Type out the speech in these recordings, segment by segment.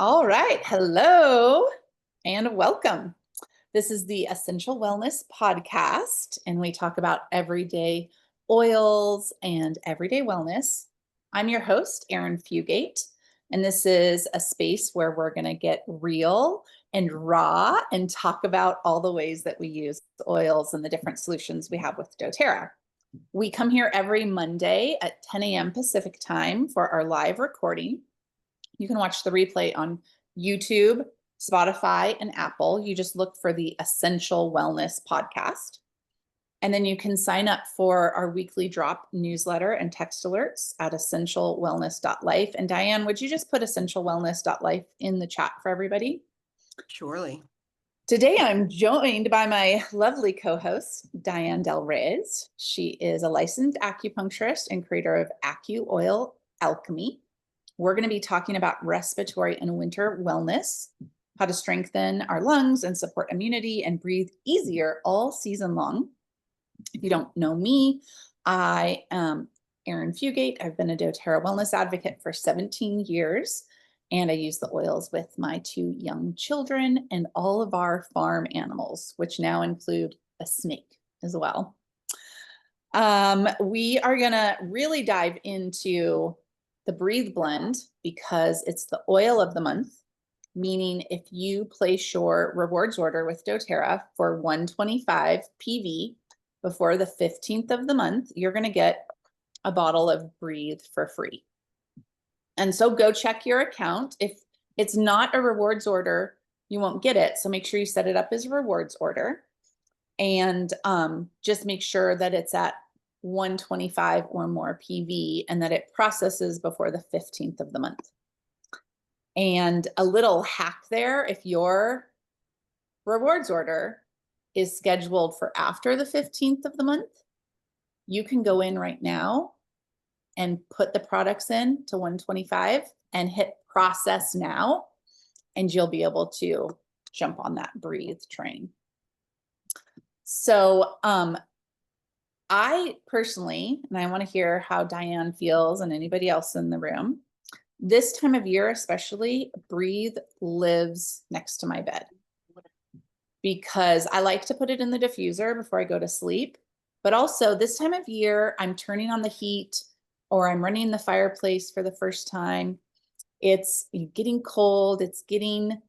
All right. Hello and welcome. This is the Essential Wellness Podcast, and we talk about everyday oils and everyday wellness. I'm your host, Arin Fugate, and this is a space where we're going to get real and raw and talk about all the ways that we use oils and the different solutions we have with doTERRA. We come here every Monday at 10 a.m. Pacific time for our live recording. You can watch the replay on YouTube, Spotify, and Apple. You just look for the Essential Wellness Podcast. And then you can sign up for our weekly drop newsletter and text alerts at essentialwellness.life. And Diane, would you just put essentialwellness.life in the chat for everybody? Surely. Today, I'm joined by my lovely co-host, Dianne Del Reyes. She is a licensed acupuncturist and creator of Acu Oil Alchemy. We're going to be talking about respiratory and winter wellness, how to strengthen our lungs and support immunity and breathe easier all season long. If you don't know me, I am Arin Fugate. I've been a doTERRA wellness advocate for 17 years, and I use the oils with my 2 young children and all of our farm animals, which now include a snake as well. We are going to really dive into the Breathe Blend because it's the oil of the month, meaning if you place your rewards order with doTERRA for $125 PV before the 15th of the month, you're going to get a bottle of Breathe for free. And so go check your account. If it's not a rewards order, you won't get it. So make sure you set it up as a rewards order, and just make sure that it's at 125 or more PV and that it processes before the 15th of the month. And a little hack there, if your rewards order is scheduled for after the 15th of the month, you can go in right now and put the products in to 125 and hit process now, and you'll be able to jump on that Breathe train. So I personally, and I want to hear how Dianne feels and anybody else in the room, this time of year especially, Breathe lives next to my bed because I like to put it in the diffuser before I go to sleep. But also this time of year, I'm turning on the heat or I'm running the fireplace for the first time. It's getting cold. It's getting a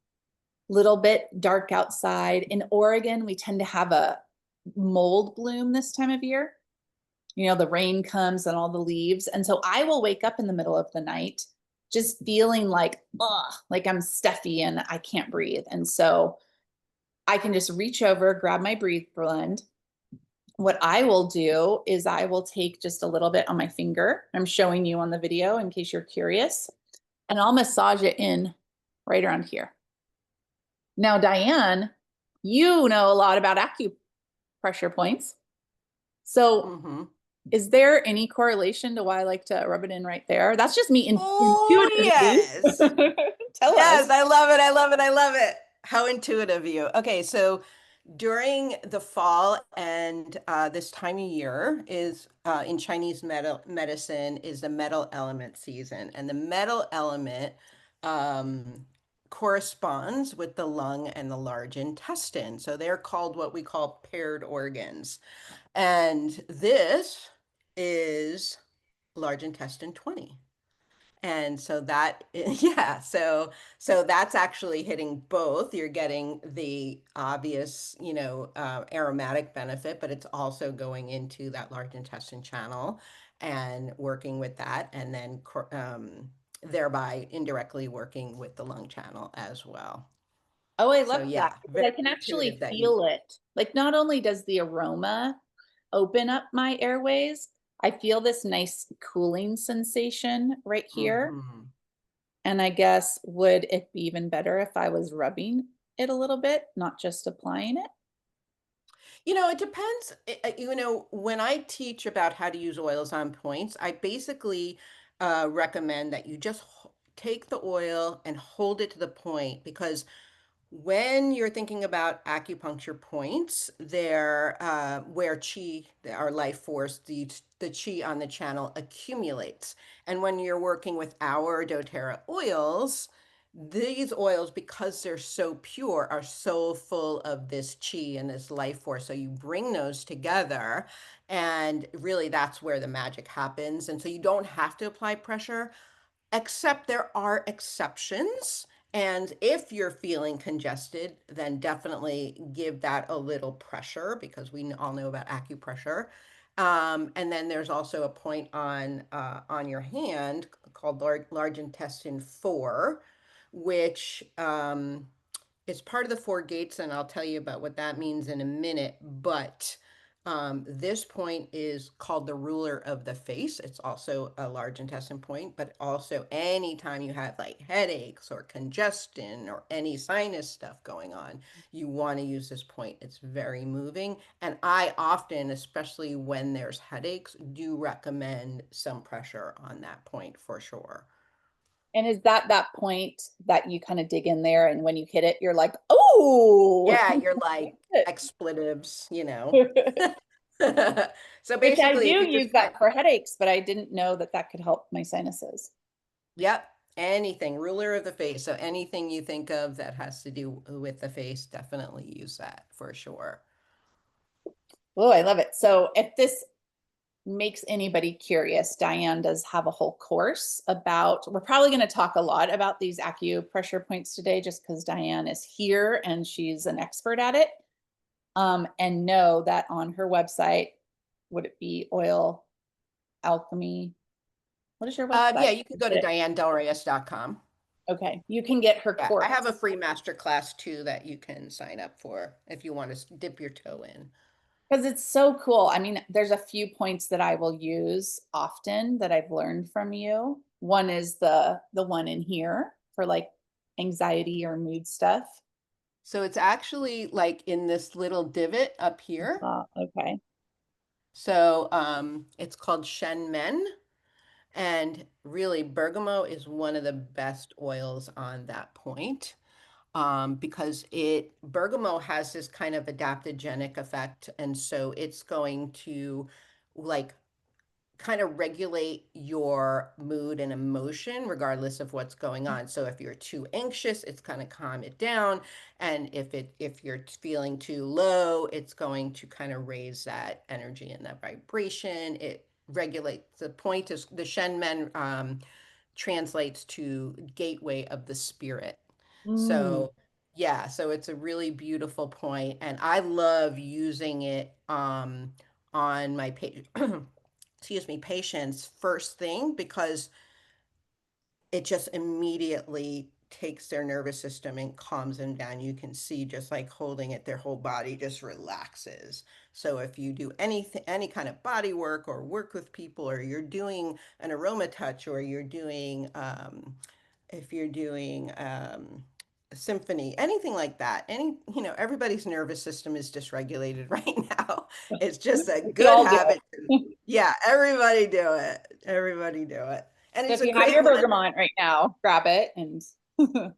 little bit dark outside. In Oregon, we tend to have a mold bloom this time of year. You know, the rain comes and all the leaves. And so I will wake up in the middle of the night just feeling like, ugh, like I'm stuffy and I can't breathe. And so I can just reach over, grab my Breathe Blend. What I will do is I will take just a little bit on my finger. I'm showing you on the video in case you're curious. And I'll massage it in right around here. Now, Dianne, you know a lot about acupressure points. So is there any correlation to why I like to rub it in right there? That's just me intuitively. Yes. Tell us. Yes, I love it. I love it. I love it. How intuitive of you. Okay, so during the fall and this time of year is in Chinese medicine is the metal element season, and the metal element corresponds with the lung and the large intestine. So they're called what we call paired organs. And this is large intestine 20. And so that, yeah, so that's actually hitting both. You're getting the obvious, aromatic benefit, but it's also going into that large intestine channel and working with that, and then thereby indirectly working with the lung channel as well. Oh, I So love yeah, that because very I can actually intuitive that you. feel it. Like not only does the aroma open up my airways, I feel this nice cooling sensation right here. Mhm. And I guess would it be even better if I was rubbing it a little bit, not just applying it? It depends. When I teach about how to use oils on points, I basically recommend that you just take the oil and hold it to the point, because when you're thinking about acupuncture points, they're where chi, our life force, the chi on the channel accumulates. And when you're working with our doTERRA oils, These oils, because they're so pure, are so full of this chi and this life force. So you bring those together, and really that's where the magic happens. And so you don't have to apply pressure, except there are exceptions. And if you're feeling congested, then definitely give that a little pressure because we all know about acupressure. And then there's also a point on your hand called large intestine 4, which is part of the four gates, and I'll tell you about what that means in a minute. But this point is called the ruler of the face. It's also a large intestine point, but also anytime you have like headaches or congestion or any sinus stuff going on, you want to use this point. It's very moving. And I often, especially when there's headaches, do recommend some pressure on that point for sure. And is that point that you kind of dig in there and when you hit it, you're like, oh, Yeah, you're like expletives, you know. which So I basically, if do you just use that for headaches, but I didn't know that that could help my sinuses. yep, anything, ruler of the face. So anything you think of that has to do with the face, definitely use that for sure. Oh, I love it. So if this makes anybody curious, Diane does have a whole course about, we're probably going to talk a lot about these acupressure points today just because Diane is here and she's an expert at it. And know that on her website, would it be Oil Alchemy? What is your Yeah, website? you can go to dianedelreyes.com. Okay, you can get her Yeah, I course have a free master class too that you can sign up for if you want to dip your toe in. because it's so cool. I mean, there's a few points that I will use often that I've learned from you. One is the one in here for like anxiety or mood stuff. So it's actually like in this little divot up here. Okay. So it's called Shen Men. And really, bergamot is one of the best oils on that point because bergamot has this kind of adaptogenic effect. And so it's going to like kind of regulate your mood and emotion regardless of what's going on. So if you're too anxious, it's going to calm it down. And if you're feeling too low, it's going to kind of raise that energy and that vibration. It regulates. The point is the Shen Men translates to gateway of the spirit. Mm. So yeah, so it's a really beautiful point, and I love using it on my page excuse me, patients first thing because it just immediately takes their nervous system and calms them down. You can see just like holding it, their whole body just relaxes. So if you do anything, any kind of body work or work with people, or you're doing an aroma touch, or you're doing, if you're doing a symphony, anything like that, everybody's nervous system is dysregulated right now. It's just a We could good all do habit. it. Yeah, everybody do it. Everybody do it. And So it's if a you have great your one. bergamot right now, grab it and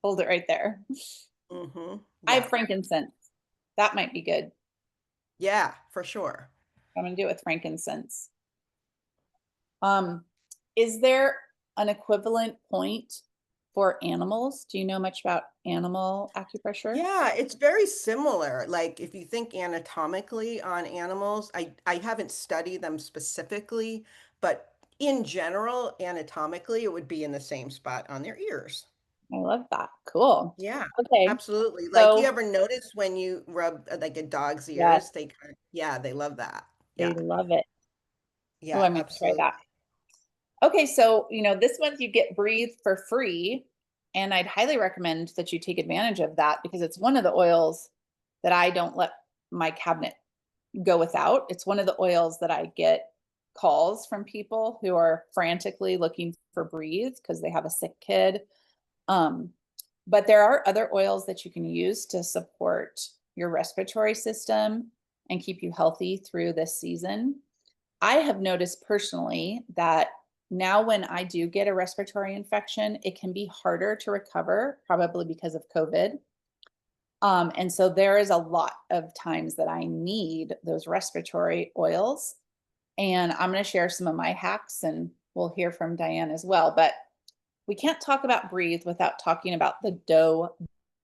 hold it right there. I have Yeah. frankincense. That might be good. Yeah, for sure. I'm gonna do it with frankincense. Um, is there an equivalent point for animals? Do you know much about animal acupressure? Yeah, it's very similar. Like if you think anatomically on animals, I haven't studied them specifically, but in general, anatomically, it would be in the same spot on their ears. I love that. Cool. Yeah, Okay. absolutely. Like you So ever notice when you rub like a dog's yes, ears, they kind of, yeah, they love that. they Yeah. love it. Oh, Yeah, I'm gonna try absolutely. that. Okay, so this month you get Breathe for free, and I'd highly recommend that you take advantage of that because it's one of the oils that I don't let my cabinet go without. It's one of the oils that I get calls from people who are frantically looking for Breathe because they have a sick kid. Um, but there are other oils that you can use to support your respiratory system and keep you healthy through this season. I have noticed personally that now when I do get a respiratory infection, it can be harder to recover, probably because of COVID. And so there is a lot of times that I need those respiratory oils. And I'm going to share some of my hacks and we'll hear from Diane as well. But we can't talk about breathe without talking about the dough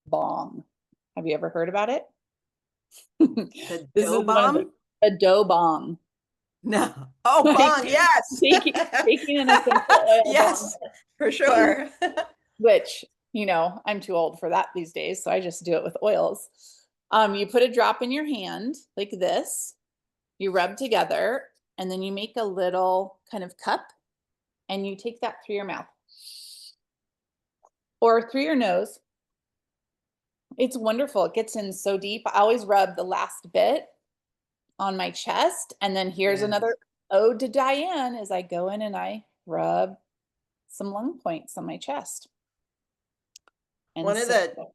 bong. Have you ever heard about it? The This dough is one of bomb? the dough bong. No. Oh, Like bong, yes. taking an essential oil bong, Yes, for sure. which, I'm too old for that these days, so I just do it with oils. You put a drop in your hand like this, you rub together, and then you make a little kind of cup, and you take that through your mouth or through your nose. It's wonderful. It gets in so deep. I always rub the last bit on my chest. And then here's Yes. another ode to Dianne as I go in and I rub some lung points on my chest. And One of so, the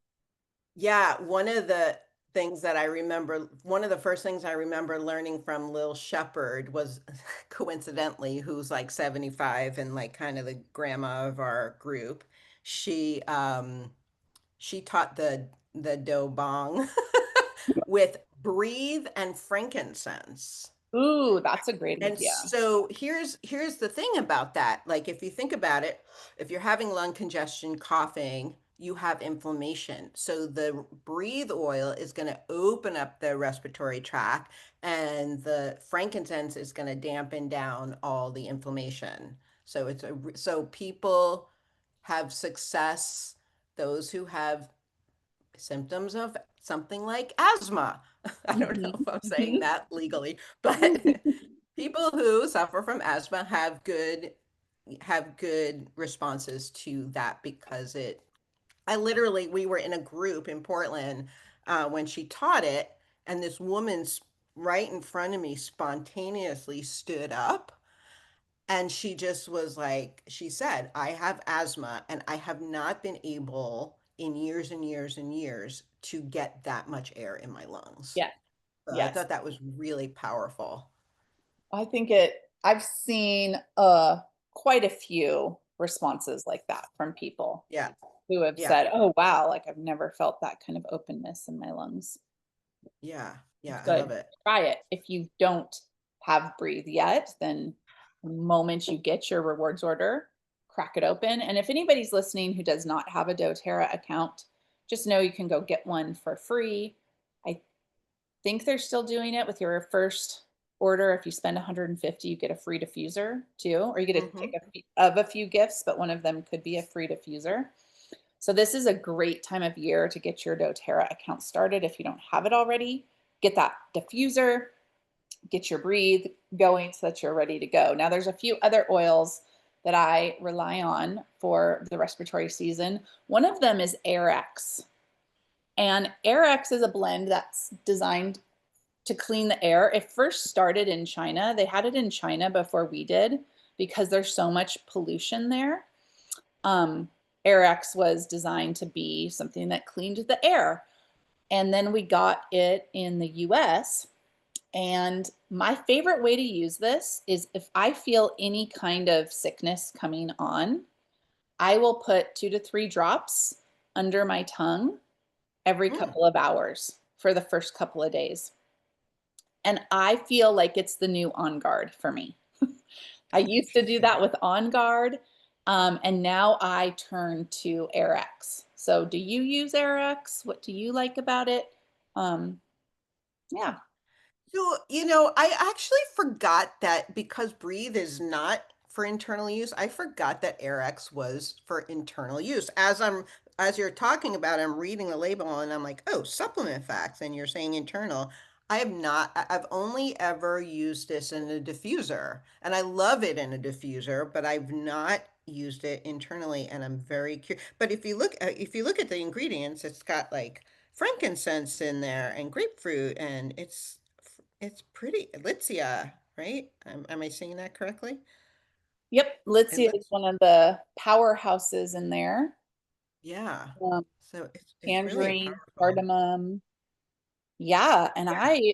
Yeah, one of the things that I remember, one of the first things I remember learning from Lil Shepherd was coincidentally, who's like 75 and like kind of the grandma of our group. She she taught the do bong with breathe and frankincense. ooh, that's a great And idea. so here's the thing about that. Like if you think about it, if you're having lung congestion, coughing, you have inflammation. So the breathe oil is going to open up the respiratory tract and the frankincense is going to dampen down all the inflammation. So so people have success, those who have symptoms of something like asthma. I don't know if I'm saying Mhm. that legally, but people who suffer from asthma have good responses to that because I literally, we were in a group in Portland when she taught it, and this woman's right in front of me spontaneously stood up and she just was like, she said, I have asthma and I have not been able in years and years and years to get that much air in my lungs. Yes, So I yes. thought that was really powerful. I think I've seen quite a few responses like that from people Yeah. who have Yeah. said, "Oh wow, like I've never felt that kind of openness in my lungs." Yeah. It's Yeah. I love good. it. Try it. If you don't have breathe yet, then the moment you get your rewards order, crack it open. And if anybody's listening who does not have a doTERRA account, just know you can go get one for free. I think they're still doing it with your first order. If you spend 150, you get a free diffuser too, or you get to Hmm. pick of a few gifts, but one of them could be a free diffuser. So this is a great time of year to get your doTERRA account started. If you don't have it already, get that diffuser, get your breathe going so that you're ready to go. Now there's a few other oils that I rely on for the respiratory season. One of them is AirX. And AirX is a blend that's designed to clean the air. It first started in China. They had it in China before we did because there's so much pollution there. Um, AirX was designed to be something that cleaned the air. And then we got it in the US. And my favorite way to use this is if I feel any kind of sickness coming on, I will put 2 to 3 drops under my tongue every Mm. couple of hours for the first couple of days. And I feel like it's the new On Guard for me. I used to do Interesting. that with On Guard, and now I turn to AirX. So, do you use AirX? What do you like about it? Um, yeah. So, I actually forgot that because breathe is not for internal use. I forgot that AirX was for internal use. As you're talking about, I'm reading the label and I'm like, oh, supplement facts, and you're saying internal. I have not. I've only ever used this in a diffuser, and I love it in a diffuser, but I've not used it internally, and I'm very curious. But if you look at the ingredients, it's got like frankincense in there and grapefruit, and it's pretty Litsea, right? Am I saying that correctly? Yep. It Litsia is looks, one of the powerhouses in there. yeah. Um, So it's really Tangerine, powerful. cardamom. Yeah, and Yeah.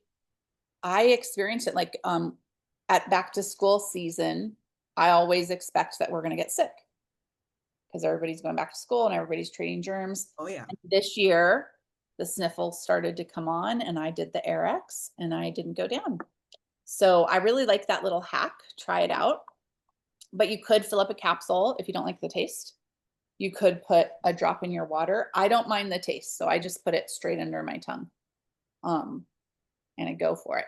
I experience it like at back to school season. I always expect that we're going to get sick because everybody's going back to school and everybody's trading germs. Oh yeah. And this year, the sniffles started to come on, and I did the AirX, and I didn't go down. So I really like that little hack. Try it out. But you could fill up a capsule if you don't like the taste. You could put a drop in your water. I don't mind the taste, so I just put it straight under my tongue. Um, and I go for it.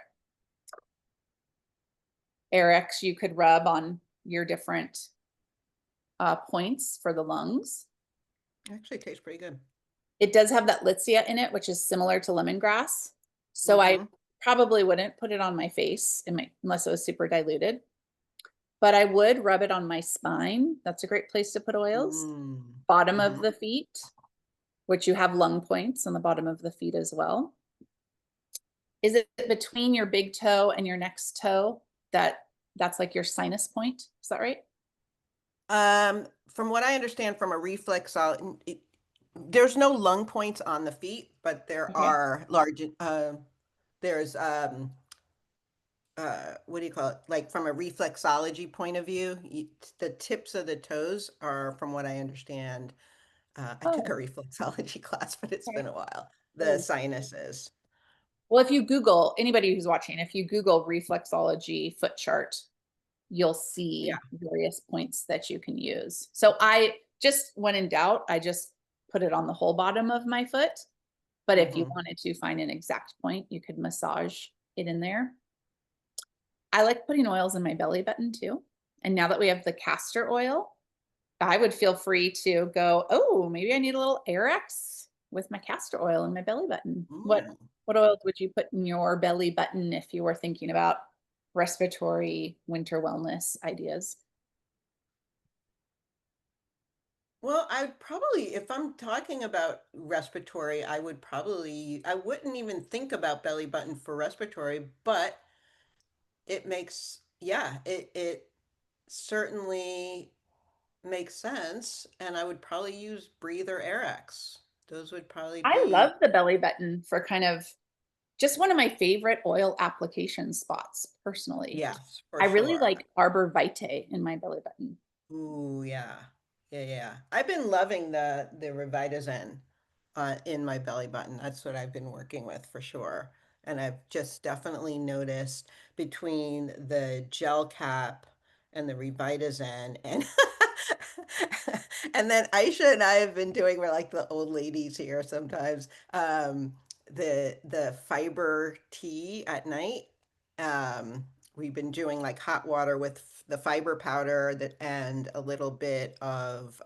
Arex you could rub on your different points for the lungs. Actually tastes pretty good. It does have that Litsea in it, which is similar to lemongrass. So I Mm-hmm. probably wouldn't put it on my face unless it was super diluted, but I would rub it on my spine. That's a great place to put oils. Mm. Bottom of Mm-hmm. the feet, which you have lung points on the bottom of the feet as well. Is it between your big toe and your next toe that's like your sinus point? Is that right? From what I understand from a there's no lung points on the feet, but there Okay. are large, there's, what do you call it? Like from a reflexology point of view, the tips of the toes are, from what I understand, I took a Oh, reflexology class, but it's okay. been a while. The Oh. sinuses. Well, if you Google, anybody who's watching, if you Google reflexology foot chart, you'll Yeah. see various points that you can use. So I just, when in doubt, I just put it on the whole bottom of my foot. But if you Mm-hmm. wanted to find an exact point, you could massage it in there. I like putting oils in my belly button too. And now that we have the castor oil, I would feel free to go, oh, maybe I need a little Arex with my castor oil in my belly button. Mm. What oils would you put in your belly button if you were thinking about respiratory winter wellness ideas? Well, I would probably, if I'm talking about respiratory, I wouldn't even think about belly button for respiratory, but it makes, yeah, it certainly makes sense. And I would probably use breather Airx. Those would probably I be, love the belly button for kind of just one of my favorite oil application spots personally. yes, for I really sure. like Arbor Vitae in my belly button. Ooh, yeah. Yeah, yeah. I've been loving the Revitazen in my belly button. That's what I've been working with for sure. And I've just definitely noticed between the gel cap and the Revitazen and and then Aisha and I have been doing, we're like the old ladies here sometimes, the fiber tea at night. We've been doing like hot water with the fiber powder that and a little bit of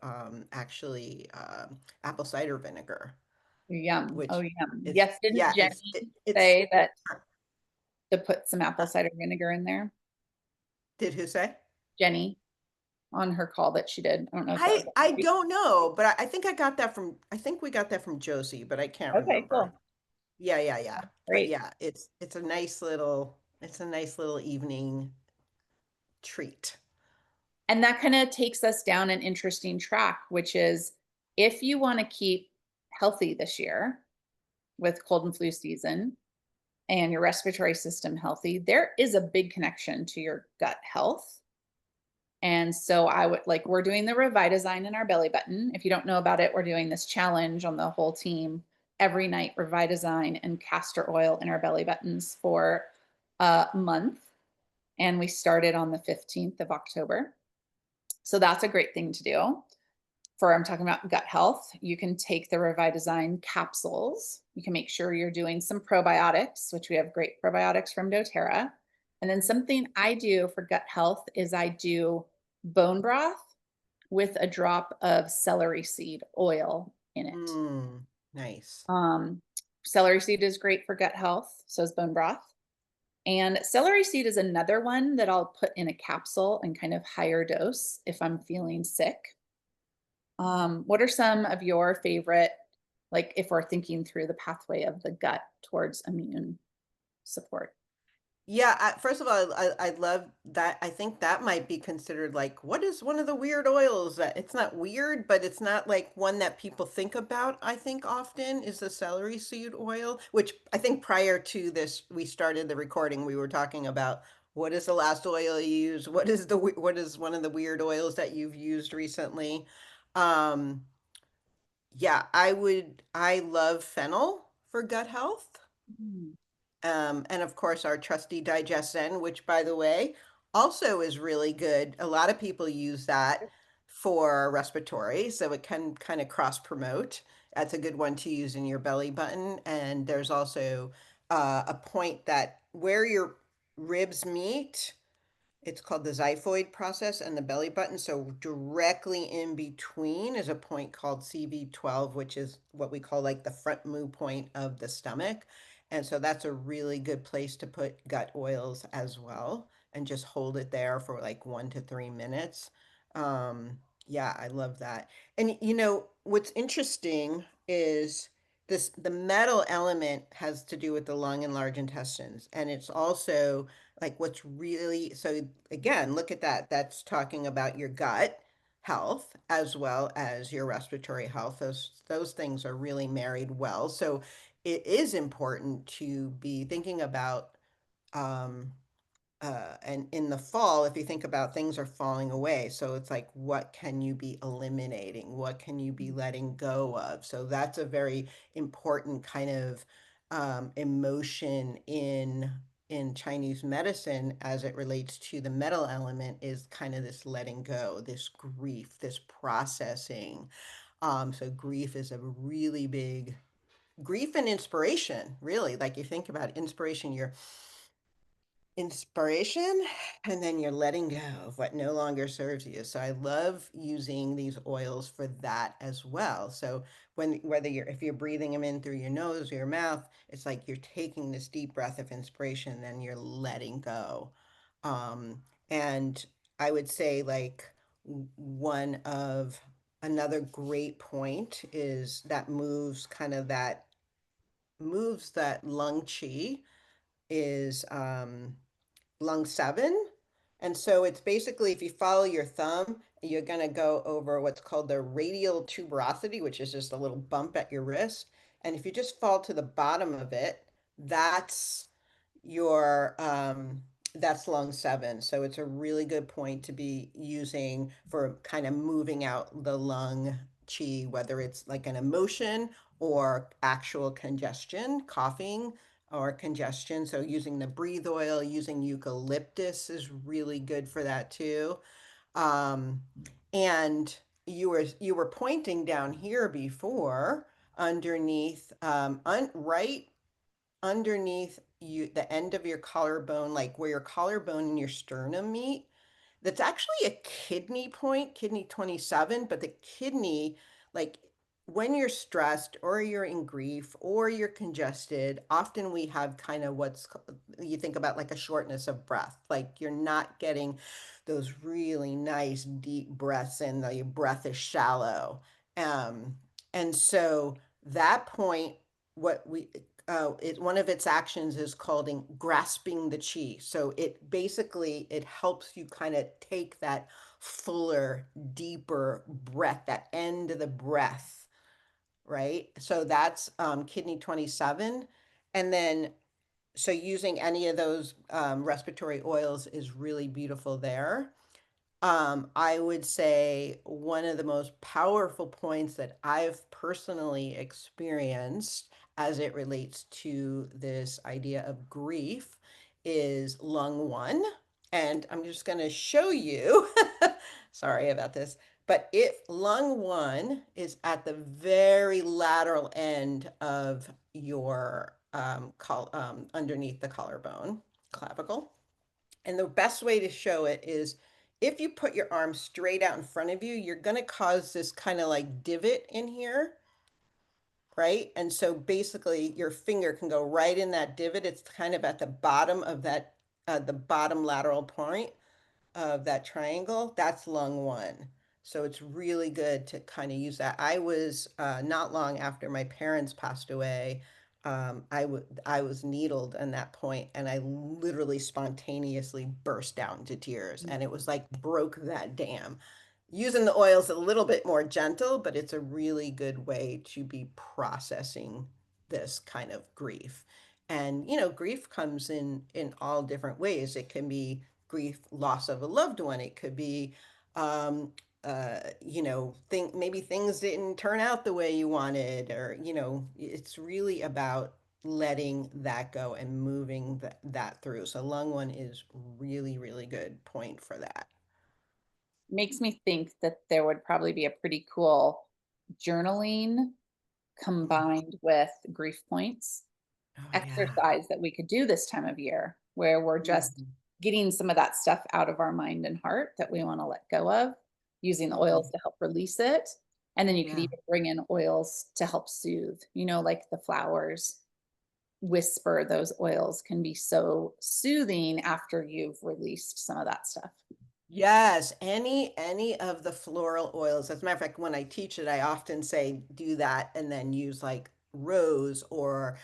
actually apple cider vinegar, Yum. Oh, which yum. is, Yes, didn't yeah, Jenny it's say that to put some apple uh, cider vinegar in there? did who say? Jenny on her call that she did. I don't know if that was I last week. don't know, but I think I think we got that from Josie, but I can't Okay, remember. cool. Yeah, yeah, yeah. But Great. yeah, it's a nice little evening treat. And that kind of takes us down an interesting track, which is if you want to keep healthy this year with cold and flu season and your respiratory system healthy, there is a big connection to your gut health. And so I would like, we're doing the Revitasign in our belly button. If you don't know about it, we're doing this challenge on the whole team every night, Revitasign and castor oil in our belly buttons for a month. And we started on the 15th of October. So that's a great thing to do. For I'm talking about gut health, you can take the Revitasign capsules. You can make sure you're doing some probiotics, which we have great probiotics from doTERRA. And then something I do for gut health is I do bone broth with a drop of celery seed oil in it. Mm, nice. Um, Celery seed is great for gut health, so is bone broth. And celery seed is another one that I'll put in a capsule and kind of higher dose if I'm feeling sick. What are some of your favorite, like if we're thinking through the pathway of the gut towards immune support? Yeah, first of all, I love that. I think that might be considered like, what is one of the weird oils that it's not weird, but it's not like one that people think about, I think often is the celery seed oil, which I think prior to this, we started the recording, we were talking about what is the last oil you use? What is one of the weird oils that you've used recently? Um, yeah, I love fennel for gut health. Mm. And of course, our trusty Digestin, which by the way, also is really good. A lot of people use that for respiratory, so it can kind of cross promote. That's a good one to use in your belly button. And there's also a point that where your ribs meet, it's called the xiphoid process and the belly button. So directly in between is a point called CV12, which is what we call like the front moo point of the stomach. And so that's a really good place to put gut oils as well and just hold it there for like 1 to 3 minutes. Um, yeah, I love that. And you know, what's interesting is this the metal element has to do with the lung and large intestines. And it's also like what's really, so again, look at that. That's talking about your gut health as well as your respiratory health. Those things are really married well. So it is important to be thinking about um, and in the fall, if you think about things are falling away, so it's like, what can you be eliminating? What can you be letting go of? So that's a very important kind of emotion in Chinese medicine as it relates to the metal element is kind of this letting go, this grief, this processing. So grief is a really big grief and inspiration, really. Like you think about inspiration, you're inspiration and then you're letting go of what no longer serves you. So I love using these oils for that as well. So when whether you're if you're breathing them in through your nose or your mouth, it's like you're taking this deep breath of inspiration, then you're letting go. um and I would say like one of another great point is that moves that lung chi is lung 7. And so it's basically, if you follow your thumb, you're going to go over what's called the radial tuberosity, which is just a little bump at your wrist. And if you just fall to the bottom of it, that's your that's lung 7. So it's a really good point to be using for kind of moving out the lung chi, whether it's like an emotion or actual congestion, coughing or congestion. So using the breathe oil, using eucalyptus is really good for that too. Um, and you were pointing down here before underneath right underneath you the end of your collarbone, like where your collarbone and your sternum meet. That's actually a kidney point, kidney 27, but the kidney, like when you're stressed or you're in grief or you're congested, often we have kind of you think about like a shortness of breath, like you're not getting those really nice deep breaths in, your breath is shallow. Um, and so that point, what we one of its actions is called grasping the chi. So it basically it helps you kind of take that fuller, deeper breath, that end of the breath, right? So that's kidney 27. And then so using any of those respiratory oils is really beautiful there. I would say one of the most powerful points that I've personally experienced as it relates to this idea of grief is lung 1. And I'm just going to show you, sorry about this, but if lung 1 is at the very lateral end of your underneath the collarbone, clavicle. And the best way to show it is if you put your arm straight out in front of you, you're going to cause this kind of like divot in here, right? And so basically your finger can go right in that divot. It's kind of at the bottom of that, the bottom lateral point of that triangle. That's lung 1. So it's really good to kind of use that. I was not long after my parents passed away. I was needled in that point, and I literally spontaneously burst out into tears, and it was like broke that dam. Using the oils a little bit more gentle, but it's a really good way to be processing this kind of grief. And you know, grief comes in all different ways. It can be grief, loss of a loved one. It could be um, you know, maybe things didn't turn out the way you wanted, or you know, it's really about letting that go and moving that through. So lung 1 is really, really good point for that. makes me think that there would probably be a pretty cool journaling Mm. combined with grief points Oh, yeah. exercise that we could do this time of year where we're just Mhm. getting some of that stuff out of our mind and heart that we want to let go of, using the oils Mhm. to help release it. And then you could Yeah. even bring in oils to help soothe, like the flowers whisper, those oils can be so soothing after you've released some of that stuff. Yes, any of the floral oils. As a matter of fact, when I teach it, I often say do that and then use like rose or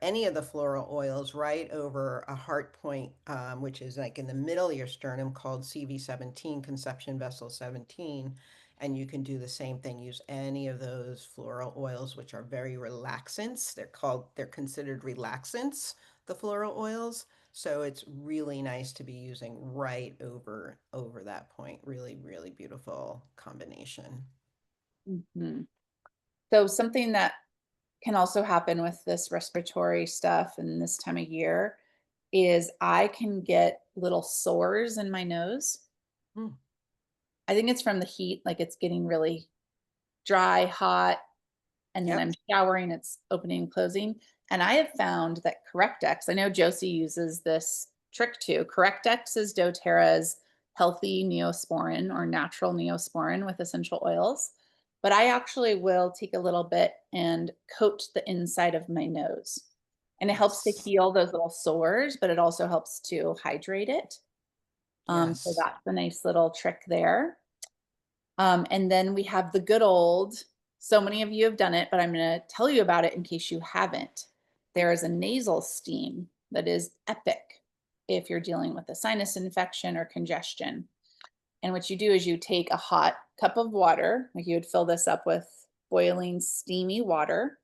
any of the floral oils right over a heart point, which is like in the middle of your sternum called CV17, conception vessel 17. And you can do the same thing. Use any of those floral oils, which are very relaxants. They're considered relaxants, the floral oils. So it's really nice to be using right over that point. Really, really beautiful combination. Mhm. So, something that can also happen with this respiratory stuff and this time of year is I can get little sores in my nose. Mm, I think it's from the heat, like it's getting really dry, hot, and then I'm yep. showering, it's opening and closing. And I have found that Correctex, I know Josie uses this trick too. Correctex is doTERRA's healthy neosporin or natural neosporin with essential oils. But I actually will take a little bit and coat the inside of my nose. And it helps to Yes. heal those little sores, but it also helps to hydrate it. So Yes. that's a nice little trick there. And then we have the good old, so many of you have done it, but I'm going to tell you about it in case you haven't. There is a nasal steam that is epic if you're dealing with a sinus infection or congestion. And what you do is you take a hot cup of water, like you would fill this up with boiling, steamy water,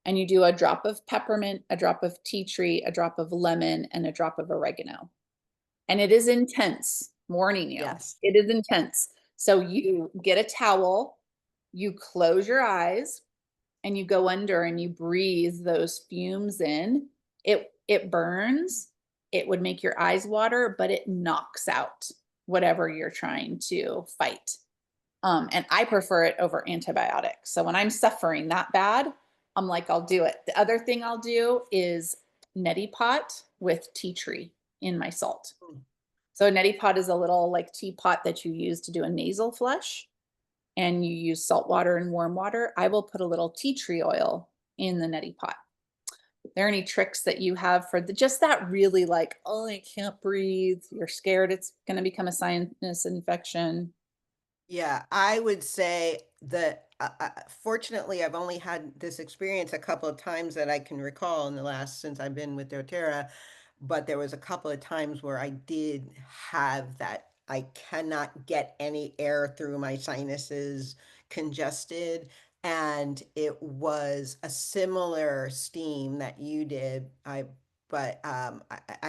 and you do a drop of peppermint, a drop of tea tree, a drop of lemon, and a drop of oregano. And it is intense, warning you. Yes. It is intense. So you get a towel, you close your eyes, and you go under and you breathe those fumes in. It burns. It would make your eyes water, but it knocks out whatever you're trying to fight. And I prefer it over antibiotics. So when I'm suffering that bad, I'm like, I'll do it. The other thing I'll do is neti pot with tea tree in my salt. Mm. So a neti pot is a little like teapot that you use to do a nasal flush, and you use salt water and warm water. I will put a little tea tree oil in the neti pot. Are there any tricks that you have for just that really like, oh, I can't breathe. You're scared it's going to become a sinus infection. Yeah, I would say that fortunately, I've only had this experience a couple of times that I can recall in the last since I've been with doTERRA, but there was a couple of times where I did have that. I cannot get any air through my sinuses, congested, and it was a similar steam that you did. I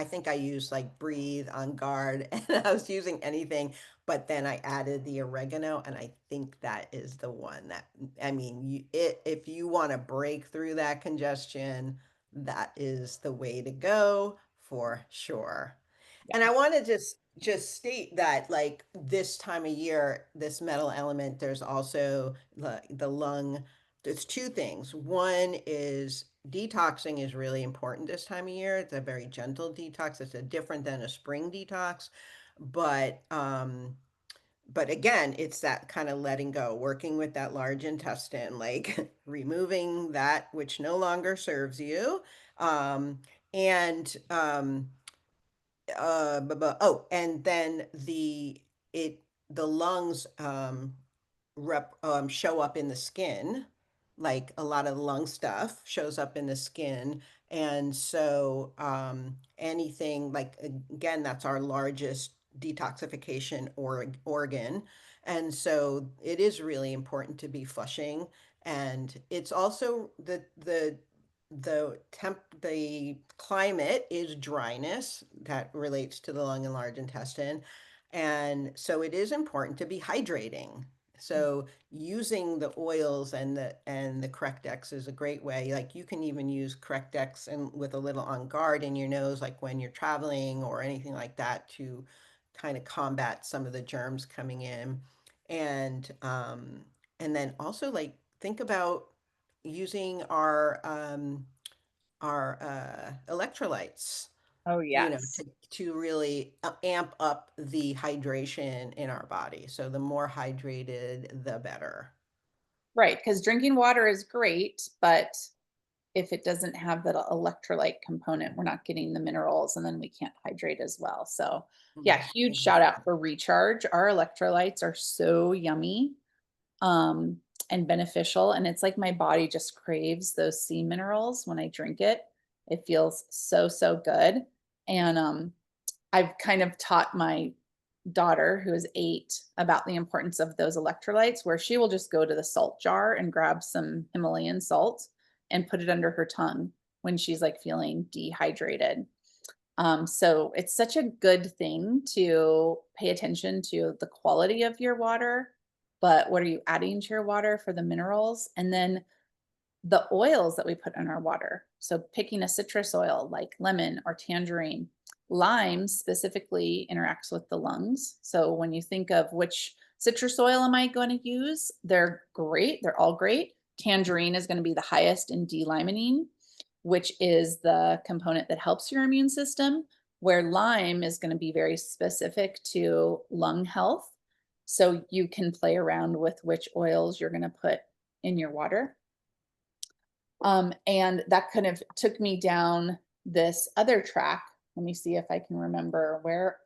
think I used like breathe on guard, and I was using anything but then I added the oregano, and I think that is the one that, I mean, if you want to break through that congestion, that is the way to go for sure. And I Yeah. want to just state that like this time of year, this metal element, there's also the lung. There's two things. One is detoxing is really important this time of year. It's a very gentle detox. It's a different than a spring detox, but again, it's that kind of letting go, working with that large intestine, like removing that which no longer serves you. Um, and oh, and then it the lungs show up in the skin, like a lot of lung stuff shows up in the skin. And so anything like, again, that's our largest detoxification organ. And so it is really important to be flushing. And it's also the climate is dryness that relates to the lung and large intestine. And so it is important to be hydrating. So using the oils and the Correctex is a great way. Like you can even use Correctex and with a little on guard in your nose, like when you're traveling or anything like that, to kind of combat some of the germs coming in. And and then also like think about using our electrolytes, Oh, you know, yes. to really amp up the hydration in our body. So the more hydrated, the better. Right, because drinking water is great, but if it doesn't have that electrolyte component, we're not getting the minerals and then we can't hydrate as well. So, yeah, huge shout out Exactly. for Recharge. Our electrolytes are so yummy um and beneficial, and it's like my body just craves those sea minerals when I drink it. It feels so good. And I've kind of taught my daughter, who is 8, about the importance of those electrolytes, where she will just go to the salt jar and grab some Himalayan salt and put it under her tongue when she's like feeling dehydrated. So it's such a good thing to pay attention to the quality of your water, but what are you adding to your water for the minerals? And then the oils that we put in our water. So picking a citrus oil like lemon or tangerine. Lime specifically interacts with the lungs. So when you think of which citrus oil am I going to use, they're great. They're all great. Tangerine is going to be the highest in D-limonene, which is the component that helps your immune system, where lime is going to be very specific to lung health. So you can play around with which oils you're going to put in your water. And that kind of took me down this other track. Let me see if I can remember where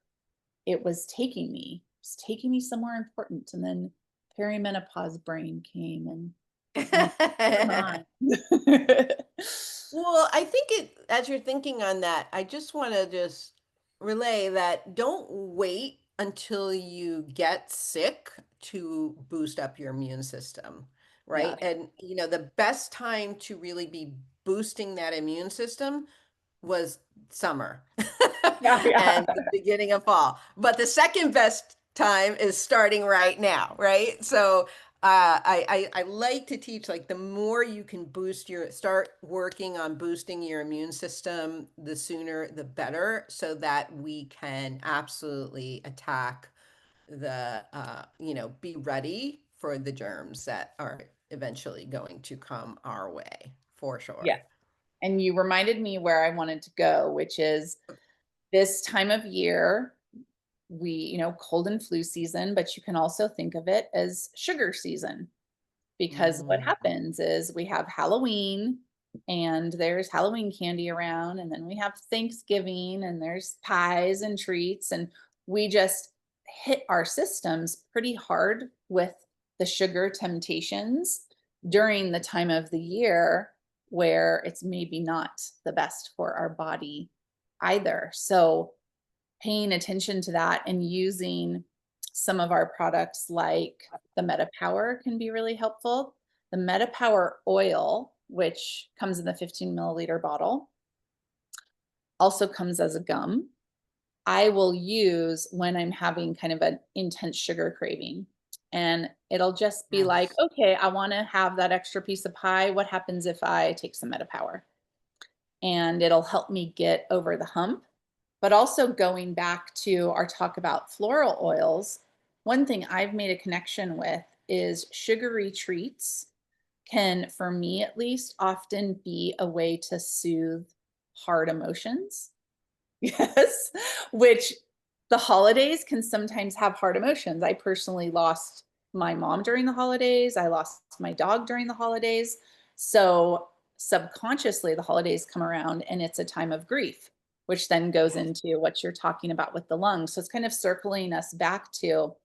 it was taking me. It's taking me somewhere important. And then perimenopause brain came and I'm like, never mind. Well, I think as you're thinking on that, I just want to just relay that don't wait until you get sick to boost up your immune system, right? Yes. And, you know, the best time to really be boosting that immune system was summer Yeah, yeah. and the beginning of fall. But the second best time is starting right now, right? So I like to teach like the more you can start working on boosting your immune system, the sooner the better, so that we can absolutely attack you know, be ready for the germs that are eventually going to come our way, for Yes. sure. And you reminded me where I wanted to go, which is this time of year, cold and flu season, but you can also think of it as sugar season. Because what Mm. happens is we have Halloween and there's Halloween candy around, and then we have Thanksgiving and there's pies and treats, and we just hit our systems pretty hard with the sugar temptations during the time of the year where it's maybe not the best for our body either. So paying attention to that and using some of our products like the MetaPower can be really helpful. The MetaPower oil, which comes in the 15 milliliter bottle, also comes as a gum. I will use when I'm having kind of an intense sugar craving. And it'll just be like, Yes. okay, I want to have that extra piece of pie. What happens if I take some MetaPower? And it'll help me get over the hump. But also going back to our talk about floral oils, one thing I've made a connection with is sugary treats can, for me at least, often be a way to soothe hard emotions. Yes, which the holidays can sometimes have hard emotions. I personally lost my mom during the holidays. I lost my dog during the holidays. So subconsciously, the holidays come around and it's a time of grief, which then goes Yes. into what you're talking about with the lungs. So it's kind of circling us back to,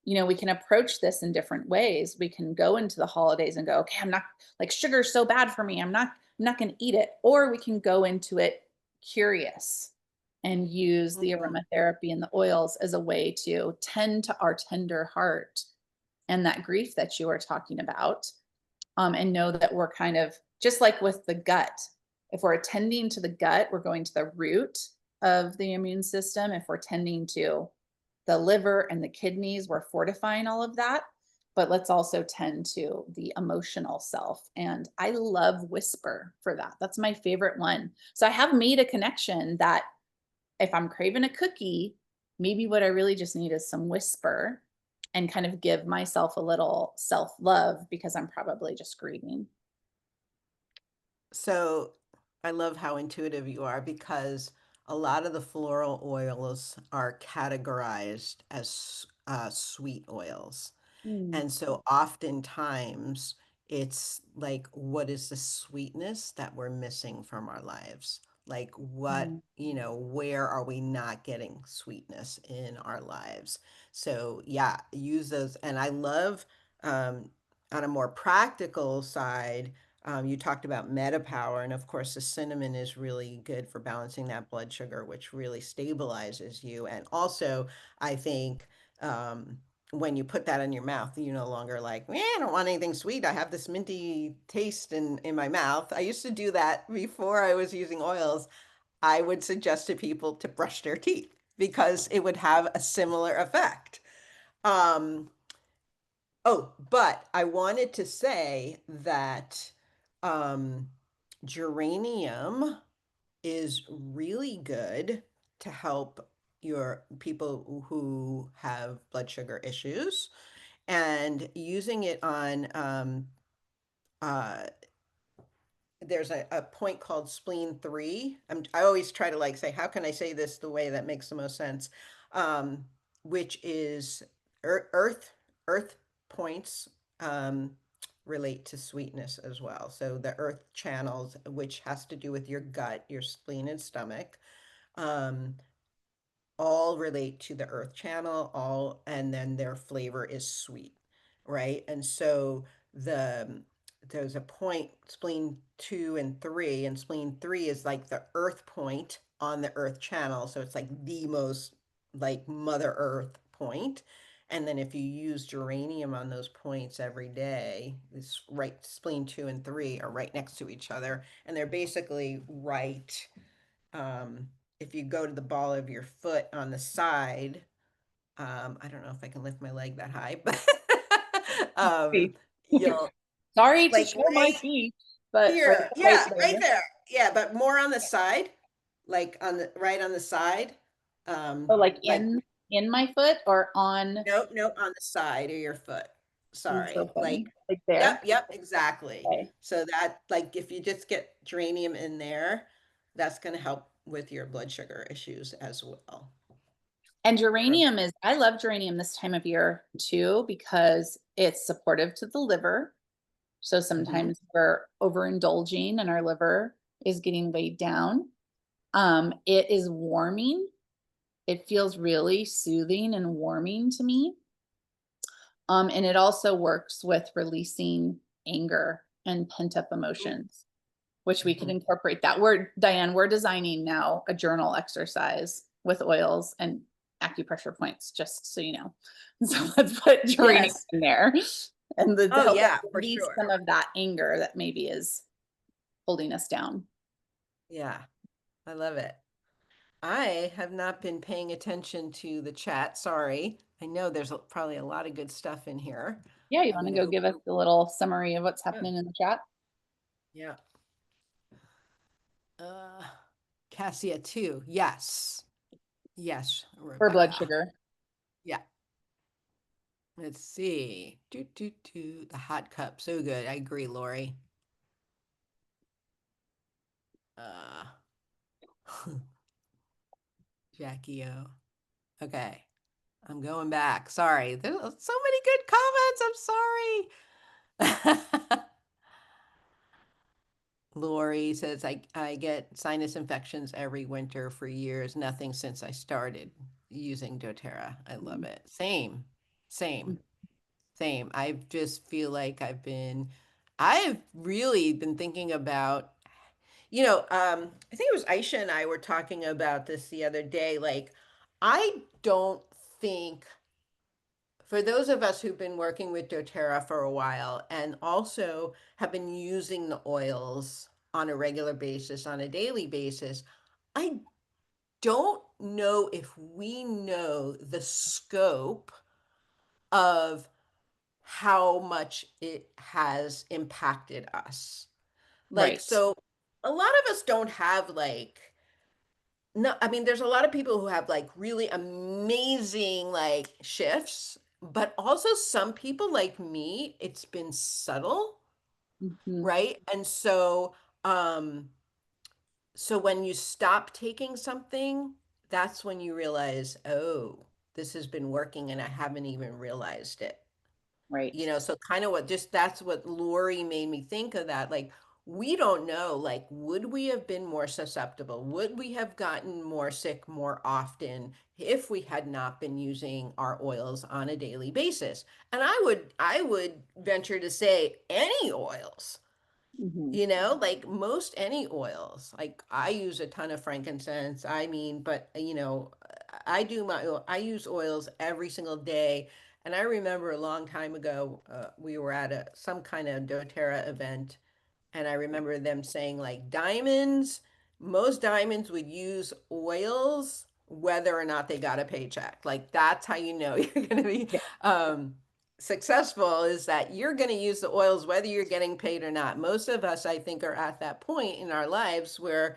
we can approach this in different ways. We can go into the holidays and go, okay, I'm not like sugar's so bad for me. I'm not going to eat it. Or we can go into it curious and use the Mhm. aromatherapy and the oils as a way to tend to our tender heart and that grief that you are talking about. And know that we're kind of just like with the gut. If we're attending to the gut, we're going to the root of the immune system. If we're tending to the liver and the kidneys, we're fortifying all of that. But let's also tend to the emotional self. And I love Whisper for that. That's my favorite one. So I have made a connection that if I'm craving a cookie, maybe what I really just need is some whisper and kind of give myself a little self-love because I'm probably just grieving. So I love how intuitive you are because a lot of the floral oils are categorized as sweet oils. Mm, And so oftentimes it's like, what is the sweetness that we're missing from our lives? Like, what, mm, where are we not getting sweetness in our lives? So, yeah, use those. And I love, um, on a more practical side, you talked about MetaPower, and of course, the cinnamon is really good for balancing that blood sugar, which really stabilizes you. And also, I think, when you put that in your mouth, you no longer like, I don't want anything sweet. I have this minty taste in my mouth. I used to do that before I was using oils. I would suggest to people to brush their teeth because it would have a similar effect. Um, oh, but I wanted to say that um, geranium is really good to help your people who have blood sugar issues, and using it on uh, there's a point called spleen 3. I always try to like say, how can I say this the way that makes the most sense? Um, which is earth points um, relate to sweetness as well. So the earth channels, which has to do with your gut, your spleen and stomach, um, all relate to the earth channel, all, and then their flavor is sweet, right? And so the there's a point, spleen 2 and 3, and spleen 3 is like the earth point on the earth channel. So it's like the most like Mother Earth point. And then if you use geranium on those points every day, it's right, spleen 2 and 3 are right next to each other, and they're basically right, um, if you go to the ball of your foot on the side, I don't know if I can lift my leg that high, but feet. you'll Sorry to like show my right feet, but here, right yeah, right there. there, yeah, but more on the side, like on the right on the side, Oh, like like in my foot or on. nope, nope, on the side of your foot. This is so Sorry, like funny. Like there. yep, yep, exactly. Okay. So that like if you just get geranium in there, that's going to help with your blood sugar issues as well. And From geranium is, I love geranium this time of year too, because it's supportive to the liver. So Mhm. sometimes we're overindulging and our liver is getting weighed down. It is warming. It feels really soothing and warming to me. And it also works with releasing anger and pent up emotions, which we could Mhm. incorporate that. Diane, we're designing now a journal exercise with oils and acupressure points, just so you know. So let's put geranium Yes. in there and to Oh, help yeah, us for release sure. some of that anger that maybe is holding us down. Yeah, I love it. I have not been paying attention to the chat. Sorry. I know there's probably a lot of good stuff in here. Yeah, you I'm want to going to go open. give us a little summary of what's Yeah. happening in the chat Yeah. Uh, Cassia too. Yes. Yes, for blood Rebecca. sugar? Yeah. Let's see. The hot cup. So good. I agree, Lori. Uh, Jackie O. Okay. I'm going back. Sorry. There's so many good comments. I'm sorry. Lori says, I get sinus infections every winter for years, nothing since I started using doTERRA. I love it. Same, same, same. I just feel like I've really been thinking about, I think it was Aisha and I were talking about this the other day. Like, I don't think, for those of us who've been working with doTERRA for a while and also have been using the oils on a regular basis, on a daily basis, I don't know if we know the scope of how much it has impacted us. Like, Right. so a lot of us don't have like No, I mean, there's a lot of people who have like really amazing like shifts, but also some people like me, it's been subtle, Mhm. right? And so, um, so when you stop taking something, that's when you realize, oh, this has been working and I haven't even realized it. Right. So kind of what just that's what Lori made me think of that. Like, we don't know, like, would we have been more susceptible? Would we have gotten more sick more often if we had not been using our oils on a daily basis? And I would venture to say any oils. Mhm. Like most any oils. Like I use a ton of frankincense. I mean, but I use oils every single day. And I remember a long time ago, we were at some kind of doTERRA event, and I remember them saying like most diamonds would use oils whether or not they got a paycheck. Like that's how you know you're going to be Yeah. um, successful, is that you're going to use the oils whether you're getting paid or not. Most of us, I think, are at that point in our lives where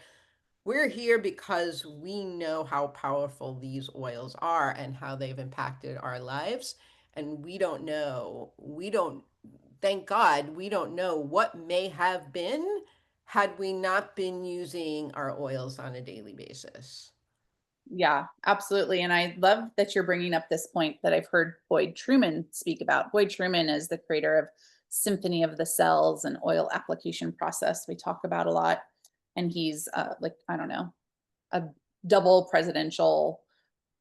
we're here because we know how powerful these oils are and how they've impacted our lives. And we don't, thank God, we don't know what may have been had we not been using our oils on a daily basis. Yeah, absolutely. And I love that you're bringing up this point that I've heard Boyd Truman speak about. Boyd Truman is the creator of Symphony of the Cells and oil application process we talk about a lot. And he's like, I don't know, a double presidential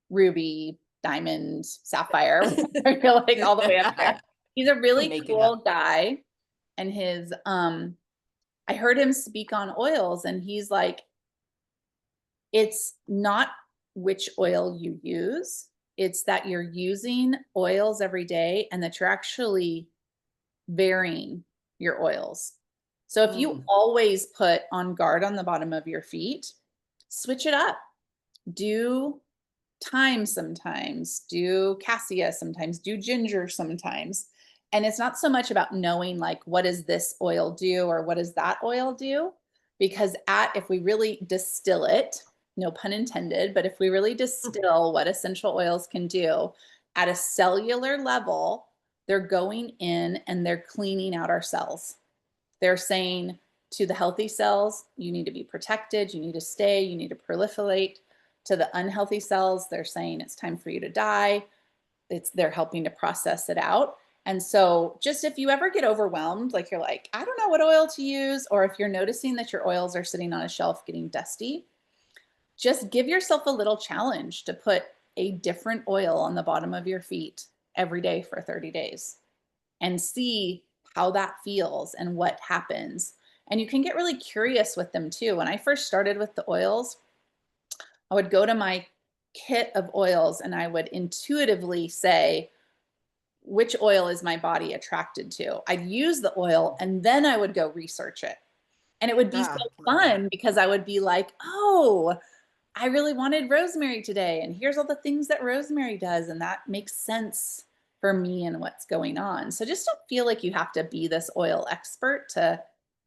ruby, diamond, sapphire. I feel like all the way up there. He's a I'm really making up. cool guy. And I heard him speak on oils, and he's like, it's not which oil you use, it's that you're using oils every day and that you're actually varying your oils. So if you Mm, always put On Guard on the bottom of your feet, switch it up. Do thyme sometimes, do cassia sometimes, do ginger sometimes. And it's not so much about knowing like what does this oil do or what does that oil do, because if we really distill it, no pun intended, but if we really distill what essential oils can do at a cellular level, they're going in and they're cleaning out our cells. They're saying to the healthy cells, you need to be protected, you need to stay, you need to proliferate. To the unhealthy cells, they're saying it's time for you to die. They're helping to process it out. And so just if you ever get overwhelmed, like you're like, I don't know what oil to use, or if you're noticing that your oils are sitting on a shelf getting dusty, just give yourself a little challenge to put a different oil on the bottom of your feet every day for 30 days and see how that feels and what happens. And you can get really curious with them too. When I first started with the oils, I would go to my kit of oils and I would intuitively say, which oil is my body attracted to? I'd use the oil and then I would go research it. And it would be so love that. fun because I would be like, oh, I really wanted rosemary today. And here's all the things that rosemary does. And that makes sense for me and what's going on. So just don't feel like you have to be this oil expert to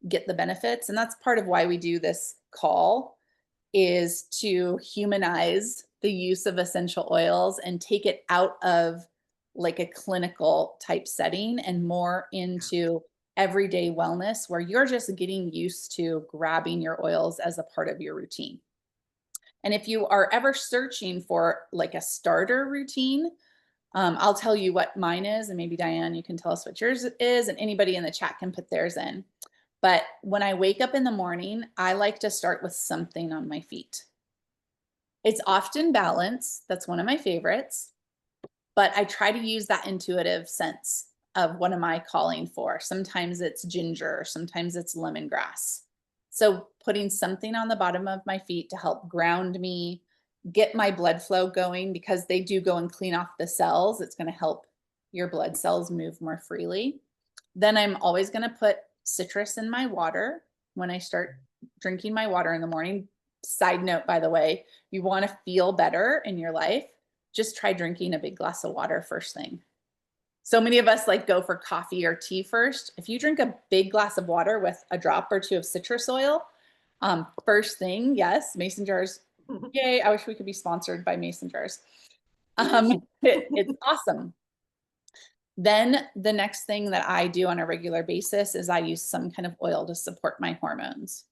get the benefits. And that's part of why we do this call, is to humanize the use of essential oils and take it out of like a clinical type setting and more into everyday wellness where you're just getting used to grabbing your oils as a part of your routine. And if you are ever searching for like a starter routine, I'll tell you what mine is, and maybe Diane, you can tell us what yours is, and anybody in the chat can put theirs in. But when I wake up in the morning, I like to start with something on my feet. It's often balance. That's one of my favorites. But I try to use that intuitive sense of what am I calling for? Sometimes it's ginger, sometimes it's lemongrass. So putting something on the bottom of my feet to help ground me, get my blood flow going, because they do go and clean off the cells. It's going to help your blood cells move more freely. Then I'm always going to put citrus in my water when I start drinking my water in the morning. Side note, by the way, you want to feel better in your life, just try drinking a big glass of water first thing. So many of us like go for coffee or tea first. If you drink a big glass of water with a drop or two of citrus oil, first thing, yes, mason jars Yay, I wish we could be sponsored by mason jars. It's awesome. Then the next thing that I do on a regular basis is I use some kind of oil to support my hormones,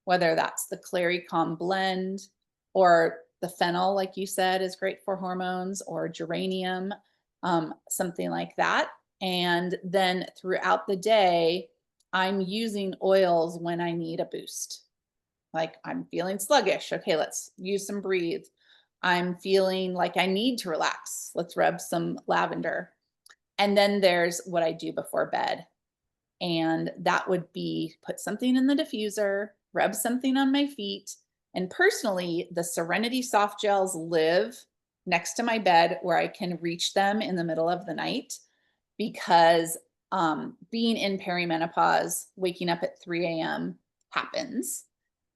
whether that's the Clary Calm blend or the fennel, like you said, is great for hormones, or geranium, something like that. And then throughout the day, I'm using oils when I need a boost. Like I'm feeling sluggish. Okay, let's use some breathe. I'm feeling like I need to relax. Let's rub some lavender. And then there's what I do before bed. And that would be put something in the diffuser, rub something on my feet. And personally, the Serenity soft gels live next to my bed where I can reach them in the middle of the night because being in perimenopause, waking up at 3 a.m. happens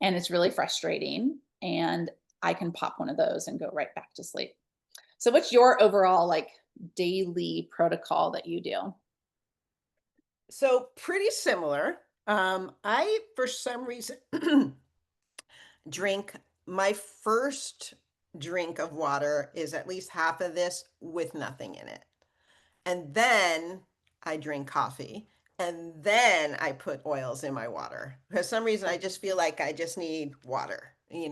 and it's really frustrating. And I can pop one of those and go right back to sleep. So, what's your overall like daily protocol that you do? So pretty similar. I, for some reason, drink my first drink of water is at least half of this with nothing in it. And then I drink coffee. And then I put oils in my water. For some reason, I just feel like I just need water. I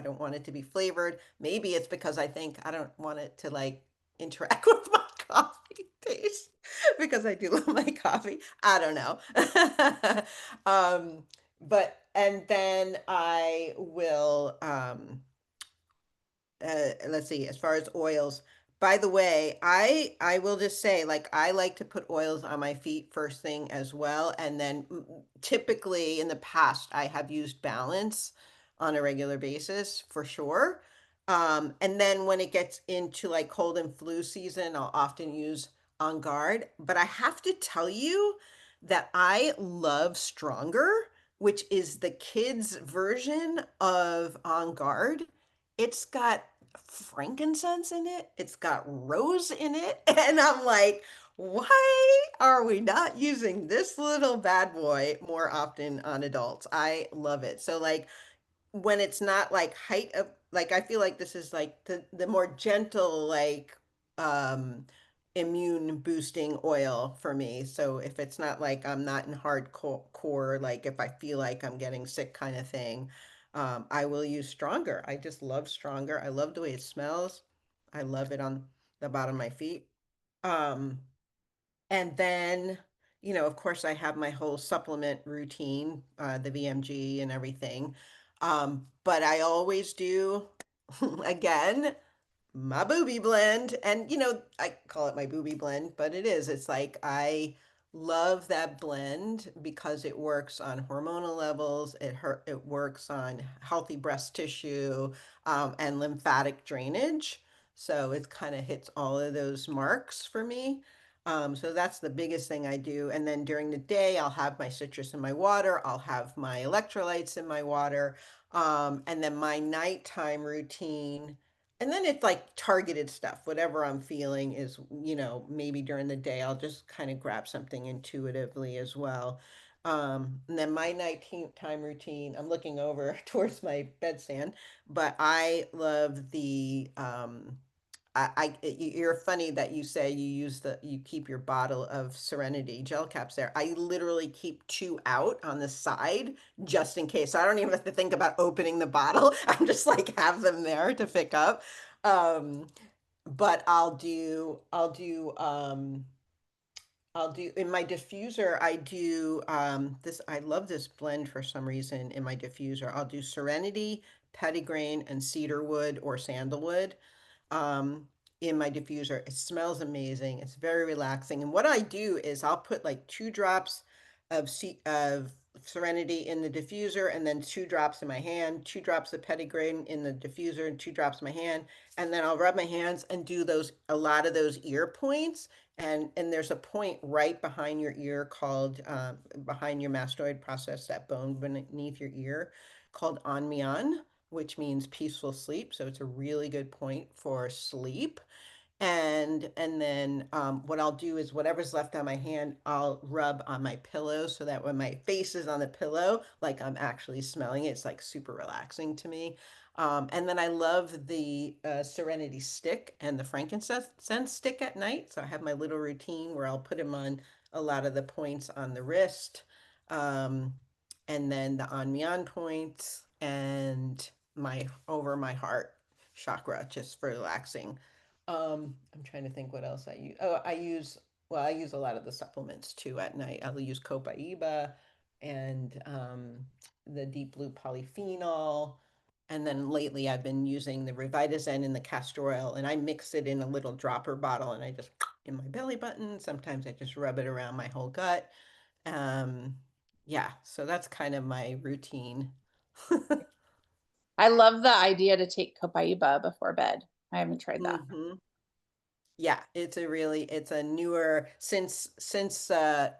don't want it to be flavored. Maybe it's because I think I don't want it to like interact with my coffee taste because I do love my coffee. I don't know. And then I will, let's see, as far as oils, by the way, I will just say, like, I like to put oils on my feet first thing as well, and then typically in the past I have used Balance on a regular basis for sure. And then when it gets into like cold and flu season, I'll often use On Guard. But I have to tell you that I love Stronger, which is the kids version of On Guard. It's got frankincense in it, it's got rose in it, and I'm like, why are we not using this little bad boy more often on adults? I love it. So like when it's not like height of, like, I feel like this is like the more gentle like um immune boosting oil for me. So if it's not like I'm not in hardcore core, like if I feel like I'm getting sick kind of thing, I will use Stronger. I just love Stronger. I love the way it smells. I love it on the bottom of my feet. Um, and then, of course, I have my whole supplement routine, the VMG and everything. But I always do, again, my booby blend. And, I call it my booby blend, but it is. It's like I love that blend because it works on hormonal levels. It works on healthy breast tissue, and lymphatic drainage. So it kind of hits all of those marks for me. So that's the biggest thing I do. And then during the day, I'll have my citrus in my water. I'll have my electrolytes in my water. And then my nighttime routine. And then it's like targeted stuff. Whatever I'm feeling is, maybe during the day, I'll just kind of grab something intuitively as well. And then my nighttime routine, I'm looking over towards my bedstand, but I love you're funny that you say you keep your bottle of Serenity gel caps there. I literally keep two out on the side just in case. So I don't even have to think about opening the bottle. I'm just like have them there to pick up. Um, but I'll do in my diffuser, I do this. I love this blend for some reason in my diffuser. I'll do Serenity, Petitgrain, and cedarwood or sandalwood um, in my diffuser. It smells amazing. It's very relaxing. And what I do is I'll put like 2 drops of Serenity in the diffuser, and then 2 drops in my hand, 2 drops of Petitgrain in the diffuser, and 2 drops in my hand. And then I'll rub my hands and do a lot of those ear points. And there's a point right behind your ear called behind your mastoid process, that bone beneath your ear, called on, which means peaceful sleep. So it's a really good point for sleep. And then what I'll do is whatever's left on my hand, I'll rub on my pillow so that when my face is on the pillow, like I'm actually smelling it, it's like super relaxing to me. And then I love the Serenity stick and the frankincense stick at night. So I have my little routine where I'll put them on a lot of the points on the wrist, um, and then the on me on points and my over my heart chakra just for relaxing. I'm trying to think what else I use. Oh, well, I use a lot of the supplements too at night. I'll use copaiba and the deep blue polyphenol. And then lately I've been using the Revitazen and the castor oil, and I mix it in a little dropper bottle and I just in my belly button. Sometimes I just rub it around my whole gut. Um, yeah, so that's kind of my routine. I love the idea to take copaiba before bed. I haven't tried that. hmm Yeah, it's a newer since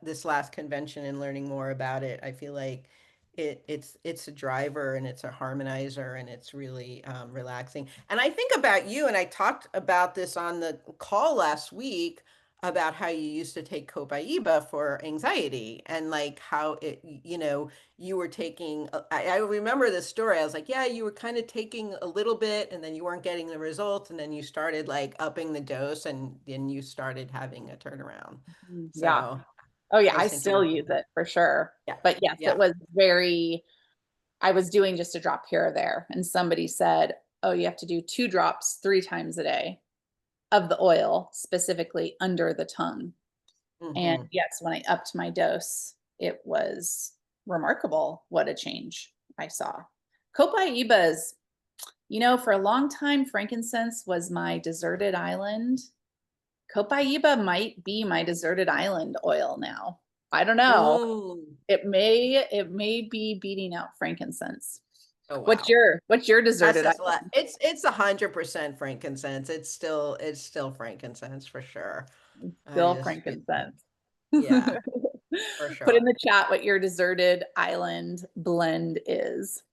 this last convention and learning more about it, I feel like it's a driver and it's a harmonizer and it's really relaxing. And I think about you, and I talked about this on the call last week about how you used to take Copaiba for anxiety and like how you were taking I remember this story. I was like, yeah, you were kind of taking a little bit and then you weren't getting the results and then you started like upping the dose and then you started having a turnaround. Yeah. So Oh yeah, I I was thinking still about use that. it for sure. Yeah. But yes, it Yeah. was very, I was doing just a drop here or there. And somebody said, oh, you have to do 2 drops 3 times a day of the oil, specifically under the tongue. And hmm yes, when I upped my dose, it was remarkable what a change I saw. Copaiba's, for a long time, frankincense was my deserted island. Copaiba might be my deserted island oil now. I don't know. Mm. It may be beating out frankincense. Oh What's wow. your That deserted says a lot. island? It's 100% frankincense. It's still frankincense for sure. I Still just feel frankincense. yeah, for Put in sure. the chat what your deserted island blend is.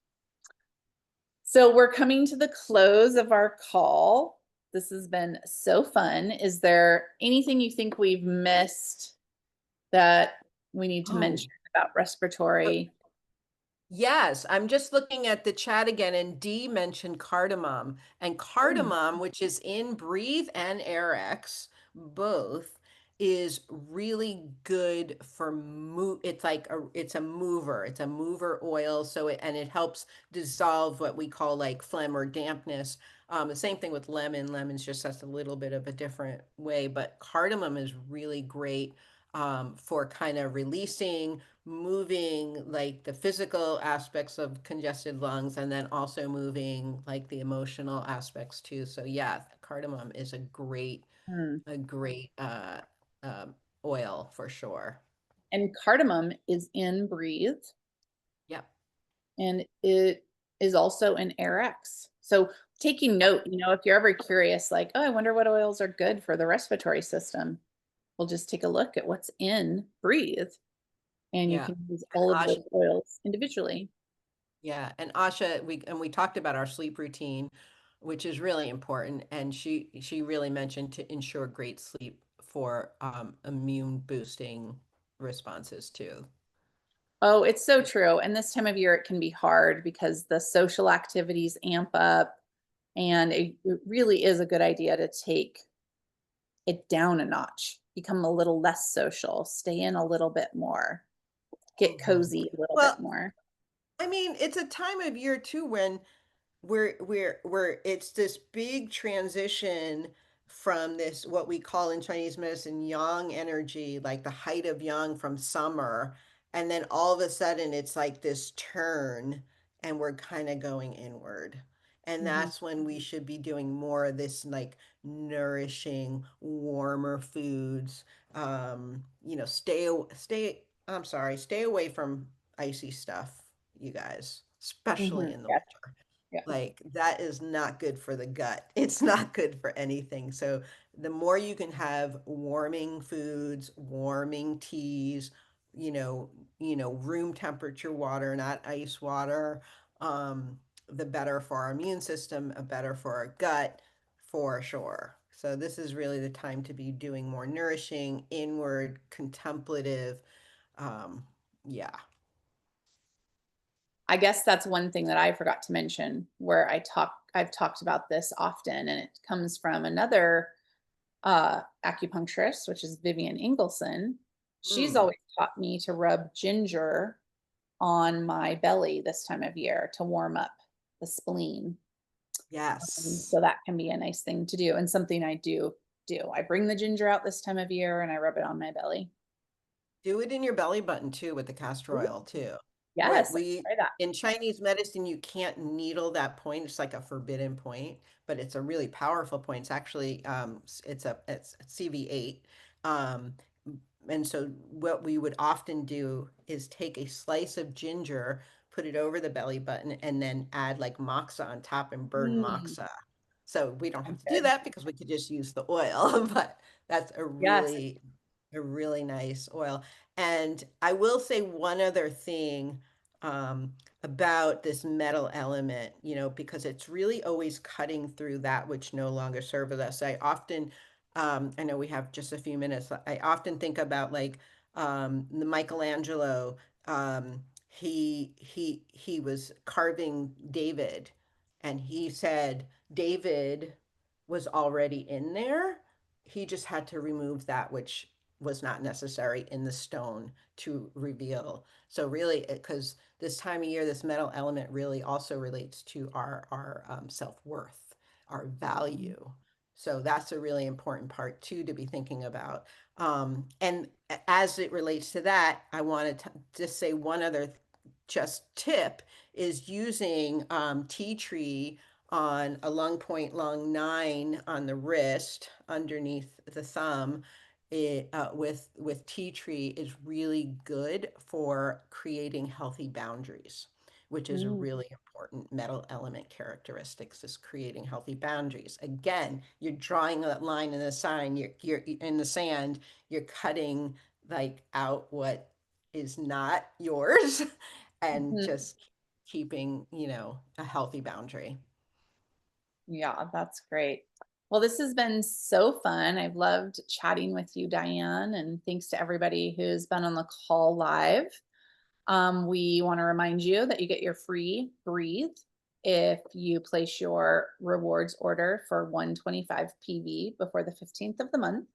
So we're coming to the close of our call. This has been so fun. Is there anything you think we've missed that we need to Oh. mention about respiratory? Yes, I'm just looking at the chat again, and Dee mentioned cardamom. And Mm, cardamom, which is in Breathe and AirX, both, is really good for it's a mover. It's a mover oil, so it helps dissolve what we call like phlegm or dampness. The same thing with lemon. Lemon's just that's a little bit of a different way, but cardamom is really great for kind of releasing moving like the physical aspects of congested lungs and then also moving like the emotional aspects too. So yeah, cardamom is mm. a great um, oil for sure. And cardamom is in Breathe, Yep. and it is also in AirX. So taking Yep. note, if you're ever curious, like, oh, I wonder what oils are good for the respiratory system, we'll just take a look at what's in Breathe, and you Yeah. can use And all of Asha, those oils individually. yeah, and Asha, we talked about our sleep routine, which is really important, and she really mentioned to ensure great sleep for immune boosting responses too. Oh, it's so true. And this time of year, it can be hard because the social activities amp up, and it really is a good idea to take it down a notch, become a little less social, stay in a little bit more, get Mhm. cozy a little bit Well, more. I mean, it's a time of year too when we're it's this big transition from this what we call in Chinese medicine yang energy, like the height of yang from summer, and then all of a sudden it's like this turn and we're kind of going inward. And Mhm, that's when we should be doing more of this like nourishing, warmer foods. I'm sorry, stay away from icy stuff, you guys, especially mhm. in the Yes, winter. yes. Like that is not good for the gut. It's not good for anything. So the more you can have warming foods, warming teas, room temperature water, not ice water, the better for our immune system, better for our gut, for sure. So this is really the time to be doing more nourishing, inward, contemplative. Um, yeah. I guess that's one thing that I forgot to mention where I've talked about this often, and it comes from another acupuncturist, which is Vivian Ingleson. She's Mm, always taught me to rub ginger on my belly this time of year to warm up the spleen. yes. So that can be a nice thing to do and something I do. I bring the ginger out this time of year and I rub it on my belly. Do it in your belly button too with the castor Ooh, oil too. What yes, I we try that. in Chinese medicine, you can't needle that point. It's like a forbidden point, but it's a really powerful point. It's actually it's CV8. Um, and so what we would often do is take a slice of ginger, put it over the belly button, and then add like moxa on top and burn Mm, moxa. So we don't have sounds to do good. that because we could just use the oil, but that's Yes. a really nice oil. And I will say one other thing um, about this metal element, because it's really always cutting through that which no longer serves us. I know we have just a few minutes. I often think about like the Michelangelo. He was carving David, and he said David was already in there. He just had to remove that which was not necessary in the stone to reveal. So really, because this time of year, this metal element really also relates to our self-worth, our value. So that's a really important part too to be thinking about. And as it relates to that, I wanted to just say one other just tip is using tea tree on a lung point, lung 9 on the wrist underneath the thumb. With tea tree is really good for creating healthy boundaries, which is a Mm, really important metal element characteristics is creating healthy boundaries. Again, you're drawing that line in the sign, you're in the sand, you're cutting like out what is not yours and mhm. just keeping, a healthy boundary. Yeah, that's great. Well, this has been so fun. I've loved chatting with you, Diane, and thanks to everybody who's been on the call live. We want to remind you that you get your free breathe if you place your rewards order for 125 PV before the 15th of the month.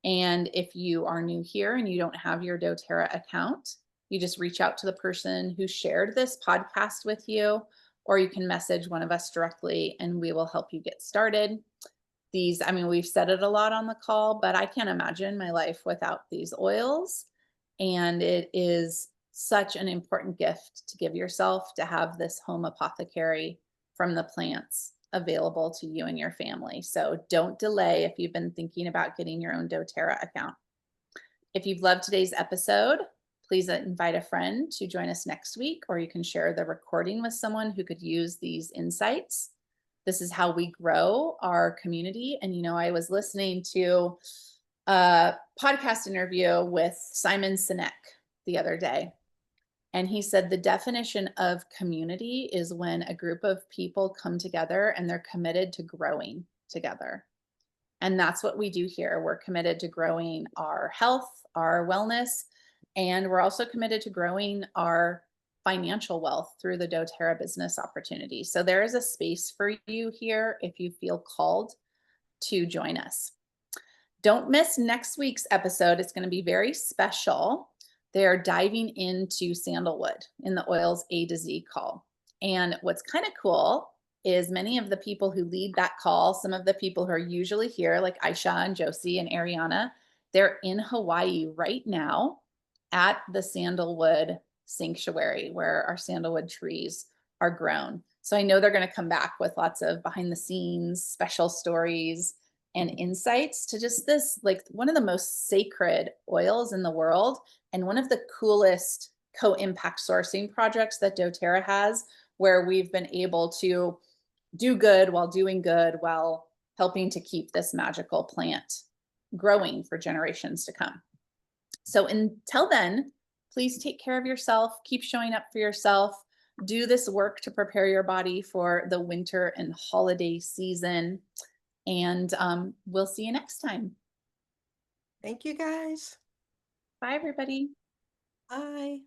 And if you are new here and you don't have your doTERRA account, you just reach out to the person who shared this podcast with you, or you can message one of us directly and we will help you get started. I mean, we've said it a lot on the call, but I can't imagine my life without these oils. And it is such an important gift to give yourself to have this home apothecary from the plants available to you and your family. So don't delay if you've been thinking about getting your own doTERRA account. If you've loved today's episode, please invite a friend to join us next week, or you can share the recording with someone who could use these insights. This is how we grow our community. And, I was listening to a podcast interview with Simon Sinek the other day. And he said the definition of community is when a group of people come together and they're committed to growing together. And that's what we do here. We're committed to growing our health, our wellness, and we're also committed to growing our financial wealth through the doTERRA business opportunity. So there is a space for you here if you feel called to join us. Don't miss next week's episode. It's going to be very special. They're diving into sandalwood in the oils A to Z call. And what's kind of cool is many of the people who lead that call, some of the people who are usually here, like Aisha and Josie and Ariana, they're in Hawaii right now at the sandalwood sanctuary where our sandalwood trees are grown. So I know they're going to come back with lots of behind the scenes special stories and insights to just this, like one of the most sacred oils in the world and one of the coolest co-impact sourcing projects that doTERRA has, where we've been able to do good while doing good while helping to keep this magical plant growing for generations to come. So until then, please take care of yourself, keep showing up for yourself, do this work to prepare your body for the winter and holiday season. And we'll see you next time. Thank you guys. Bye, everybody. Bye.